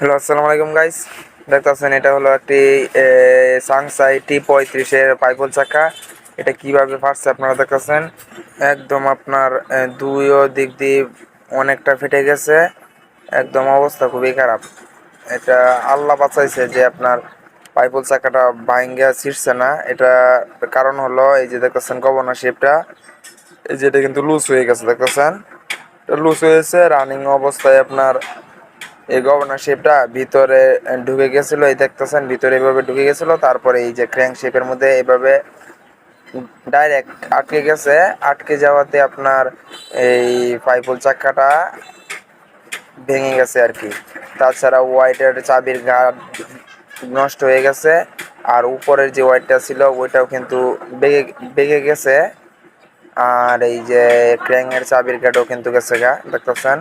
Hello, আসসালামু আলাইকুম guys. দেখতেছেন এটা হলো একটি সাংসাই T35 পাইপল চাকা। এটা কিভাবে ফাটছে আপনারা দেখতেছেন। একদম আপনার দুইও দিক দিয়ে অনেকটা ফেটে গেছে। একদম অবস্থা খুবই খারাপ। এটা আল্লাহ বাঁচাইছে যে আপনার পাইপল চাকাটা ভাঙ্গা ছিঁড়ছে না। এটা কারণ হলো এই যে দেখতেছেন গভর্নর শেপটা, এই যে এটা কিন্তু লুজ হয়ে গেছে দেখতেছেন। লুজ হয়েছে রানিং অবস্থায় আপনার এই গভর্নর শেপটা ভিতরে ঢুকে গেছিল। এই দেখতেছেন ভিতরে এভাবে ঢুকে গেছিল, তারপরে এই যে ক্র্যাঙ্ক শেপের মধ্যে এভাবে ডাইরেক্ট আটকে গেছে। আটকে যাওয়াতে আপনার এই পাইপল চাকাটা ভেঙে গেছে আর কি। তাছাড়া ওয়াইটের চাবির গার্ড নষ্ট হয়ে গেছে, আর উপরের যে ওয়াইটটা ছিল ওইটাও কিন্তু বেগে বেগে গেছে। আর এই যে ক্র্যাঙ্কের চাবির গার্ডও কিন্তু গেছে গা দেখতেছেন।